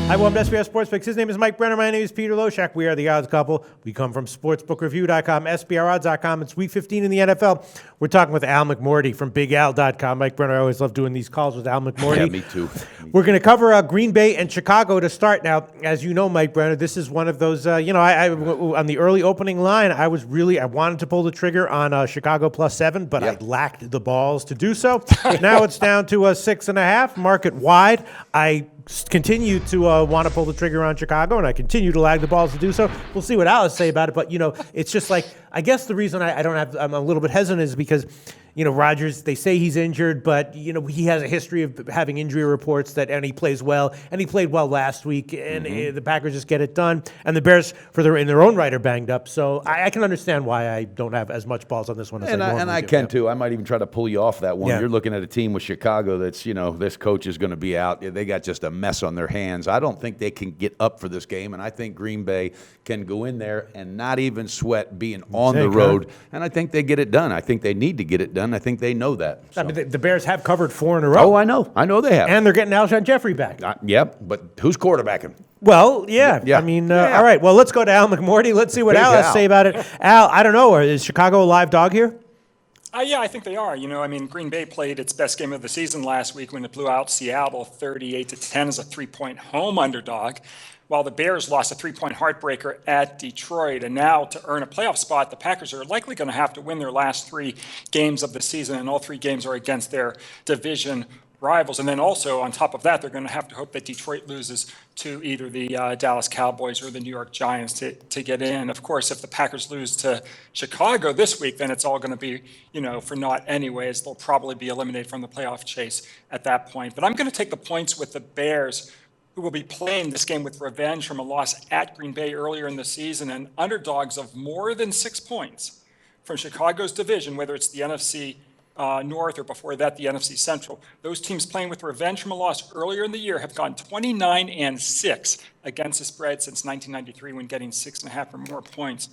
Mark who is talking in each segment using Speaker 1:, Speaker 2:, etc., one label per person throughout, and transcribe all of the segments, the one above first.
Speaker 1: Hi, welcome to SBS Sports Picks. His name is Mike Brenner. My name is Peter Loshak. We are the Odds Couple. We come from SportsbookReview.com, SBRodds.com. It's Week 15 in the NFL. We're talking with Al McMordie from BigAl.com. Mike Brenner, I always love doing these calls with Al McMordie.
Speaker 2: Yeah, me too.
Speaker 1: We're going to cover Green Bay and Chicago to start. Now, as you know, Mike Brenner, this is one of those, I on the early opening line, I wanted to pull the trigger on Chicago +7, but I lacked the balls to do so. Now it's down to 6.5, market wide. I continue to want to pull the trigger on Chicago, and I continue to lag the balls to do so. We'll see what Alice say about it, but, it's just like, I guess the reason I'm a little bit hesitant is because, Rodgers, they say he's injured, but, he has a history of having injury reports and he plays well, and he played well last week, and the Packers just get it done, and the Bears, in their own right, are banged up, so I can understand why I don't have as much balls on this one as I normally do.
Speaker 2: And I can, too. I might even try to pull you off that one. Yeah. You're looking at a team with Chicago that's, this coach is going to be out. They got just a mess on their hands. I don't think they can get up for this game, and I think Green Bay can go in there and not even sweat being on the road, and I think they get it done. I think they need to get it done. I think they know that. So.
Speaker 1: I mean, the Bears have covered 4 in a row.
Speaker 2: Oh, I know they have.
Speaker 1: And they're getting Alshon Jeffrey back.
Speaker 2: Yep, but who's quarterbacking?
Speaker 1: Well, yeah. I mean, all right. Well, let's go to Al McMordie. Let's see what Al has to say about it. Al, I don't know. Is Chicago a live dog here?
Speaker 3: Yeah, I think they are. Green Bay played its best game of the season last week when it blew out Seattle 38-10 as a 3-point home underdog, while the Bears lost a 3-point heartbreaker at Detroit. And now, to earn a playoff spot, the Packers are likely going to have to win their last 3 games of the season, and all 3 games are against their division rivals. And then also, on top of that, they're going to have to hope that Detroit loses to either the Dallas Cowboys or the New York Giants to get in. Of course, if the Packers lose to Chicago this week, then it's all going to be, for naught anyways. They'll probably be eliminated from the playoff chase at that point. But I'm going to take the points with the Bears, who will be playing this game with revenge from a loss at Green Bay earlier in the season, and underdogs of more than 6 points from Chicago's division, whether it's the NFC North or before that the NFC Central. Those teams playing with revenge from a loss earlier in the year have gone 29-6 against the spread since 1993 when getting 6.5 or more points.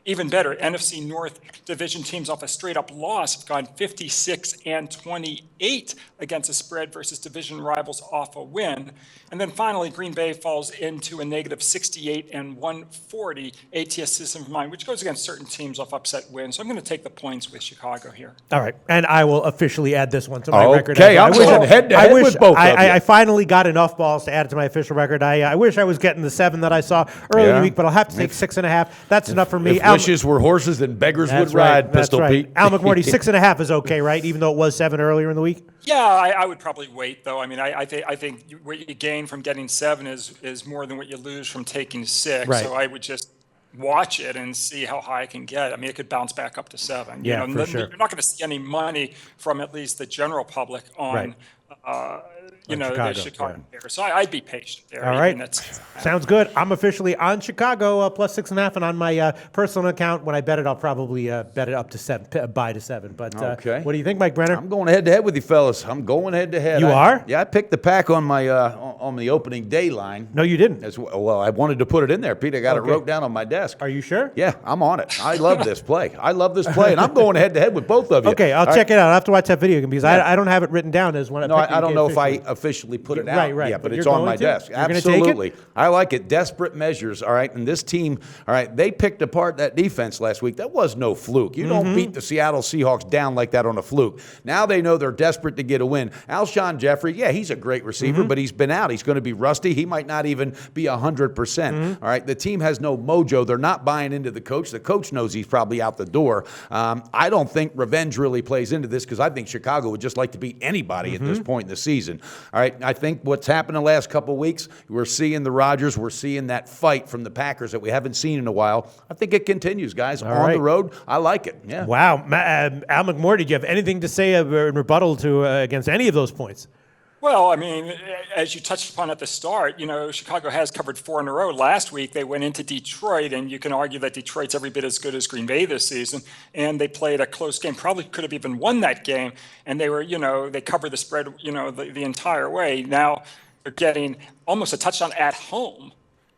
Speaker 3: Even better, NFC North division teams off a straight-up loss have gone 56-28 against the spread versus division rivals off a win. And then finally, Green Bay falls into a negative 68-140 ATS system of mine, which goes against certain teams off upset wins. So I'm going to take the points with Chicago here.
Speaker 1: All right, and I will officially add this one to my record.
Speaker 2: Okay, I'm going head-to-head with both of you.
Speaker 1: I finally got enough balls to add it to my official record. I wish I was getting the 7 that I saw earlier in the week, but I'll have to take 6.5. That's enough for me.
Speaker 2: If wishes were horses, then beggars would ride, Pistol Pete.
Speaker 1: Al McMordie, 6.5 is okay, right? Even though it was 7 earlier in the week?
Speaker 3: Yeah, I would probably wait, though. I mean, I think what you gain from getting 7 is more than what you lose from taking 6.
Speaker 1: Right.
Speaker 3: So I would just watch it and see how high I can get. I mean, it could bounce back up to 7.
Speaker 1: Yeah, for sure.
Speaker 3: You're not going to see any money from at least the general public on the Chicago Bears. So I'd be patient there.
Speaker 1: All right. Sounds good. I'm officially on Chicago plus 6.5, and on my personal account, when I bet it, I'll probably bet it up to 7, buy to 7. But what do you think, Mike Brenner?
Speaker 2: I'm going head-to-head with you, fellas. I'm going head-to-head.
Speaker 1: You are?
Speaker 2: Yeah, I picked the Pack on my on the opening day line.
Speaker 1: No, you didn't.
Speaker 2: Well, I wanted to put it in there, Pete. I got it wrote down on my desk.
Speaker 1: Are you sure?
Speaker 2: Yeah, I'm on it. I love this play. And I'm going head-to-head with both of you.
Speaker 1: Okay, I'll check it out. I'll have to watch that video because I don't have it written down as one.
Speaker 2: No, I don't know if I officially put it out.
Speaker 1: Right.
Speaker 2: Yeah, but it's on my desk.
Speaker 1: You're
Speaker 2: Absolutely. I like it. Desperate measures, all right? And this team, all right, they picked apart that defense last week. That was no fluke. You don't beat the Seattle Seahawks down like that on a fluke. Now they know they're desperate to get a win. Alshon Jeffrey, yeah, he's a great receiver, but he's been out. He's going to be rusty. He might not even be 100%. All right, the team has no mojo. They're not buying into the coach. The coach knows he's probably out the door. I don't think revenge really plays into this because I think Chicago would just like to beat anybody at this point in the season. All right, I think what's happened the last couple of weeks, we're seeing the Rodgers, we're seeing that fight from the Packers that we haven't seen in a while. I think it continues, guys. On the road, I like it. Yeah.
Speaker 1: Wow. Al McMordie, do you have anything to say in rebuttal to against any of those points?
Speaker 3: Well, I mean, as you touched upon at the start, Chicago has covered 4 in a row. Last week, they went into Detroit, and you can argue that Detroit's every bit as good as Green Bay this season, and they played a close game, probably could have even won that game, and they were, they covered the spread, the entire way. Now they're getting almost a touchdown at home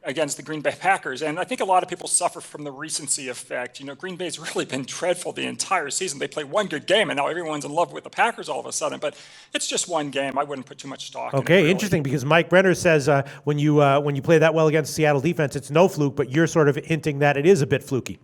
Speaker 3: against the Green Bay Packers. And I think a lot of people suffer from the recency effect. You know, Green Bay's really been dreadful the entire season. They play one good game, and now everyone's in love with the Packers all of a sudden. But it's just one game. I wouldn't put too much stock in it.
Speaker 1: Okay,
Speaker 3: Really.
Speaker 1: interesting, because Mike Brenner says when you play that well against Seattle defense, it's no fluke, but you're sort of hinting that it is a bit fluky.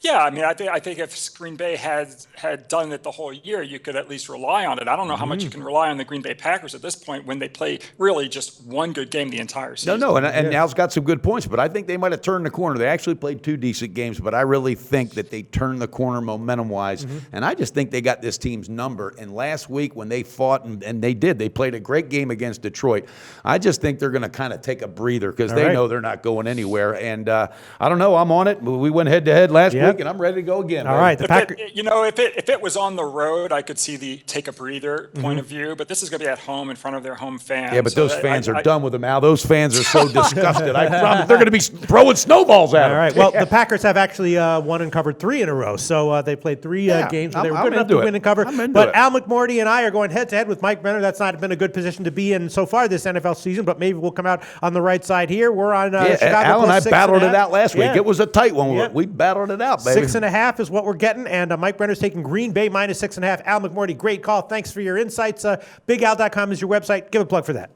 Speaker 3: Yeah, I mean, I think if Green Bay had done it the whole year, you could at least rely on it. I don't know how much you can rely on the Green Bay Packers at this point when they play really just one good game the entire season.
Speaker 2: No, and Al's got some good points, but I think they might have turned the corner. They actually played 2 decent games, but I really think that they turned the corner momentum-wise, and I just think they got this team's number. And last week when they fought, and they did, they played a great game against Detroit. I just think they're going to kind of take a breather because they know they're not going anywhere. And I don't know, I'm on it. We went head-to-head last week, and I'm ready to go again.
Speaker 1: All right,
Speaker 3: if it was on the road, I could see the take a breather point of view. But this is going to be at home in front of their home fans.
Speaker 2: Yeah, but those fans are done with them, Al. Those fans are so disgusted. I promise they're going to be throwing snowballs at them.
Speaker 1: All right. Well, the Packers have actually won and covered 3 in a row. So they played 3 games where they were good enough to win and cover. But Al McMordie and I are going head-to-head with Mike Brenner. That's not been a good position to be in so far this NFL season, but maybe we'll come out on the right side here. We're on Chicago.
Speaker 2: Al and I battled it out last week.
Speaker 1: Yeah.
Speaker 2: It was a tight one.
Speaker 1: Yeah.
Speaker 2: We battled it out, baby.
Speaker 1: 6.5 is what we're getting, and Mike Brenner's taking Green Bay minus 6.5. Al McMordie, great call. Thanks for your insights. BigAl.com is your website. Give a plug for that.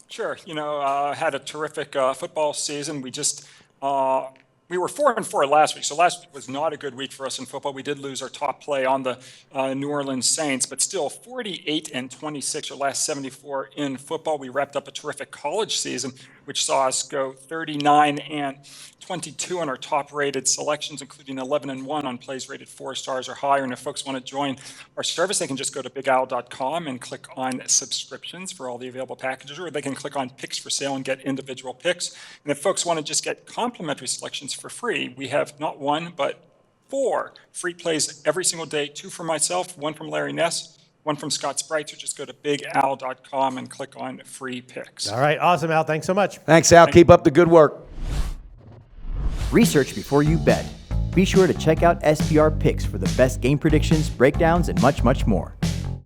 Speaker 3: Sure. You know, had a terrific football season. We just we were 4-4 last week, so last week was not a good week for us in football. We did lose our top play on the New Orleans Saints, but still 48-26, our last 74 in football. We wrapped up a terrific college season, which saw us go 39-22 on our top-rated selections, including 11-1 on plays rated 4 stars or higher. And if folks want to join our service, they can just go to BigAl.com and click on subscriptions for all the available packages, or they can click on picks for sale and get individual picks. And if folks want to just get complimentary selections for free, we have not 1, but 4 free plays every single day, 2 from myself, 1 from Larry Ness, 1 from Scott Sprites. So just go to BigAl.com and click on free picks.
Speaker 1: All right. Awesome, Al. Thanks so much.
Speaker 2: Thanks, Al. Keep up the good work.
Speaker 4: Research before you bet. Be sure to check out SPR Picks for the best game predictions, breakdowns, and much, much more.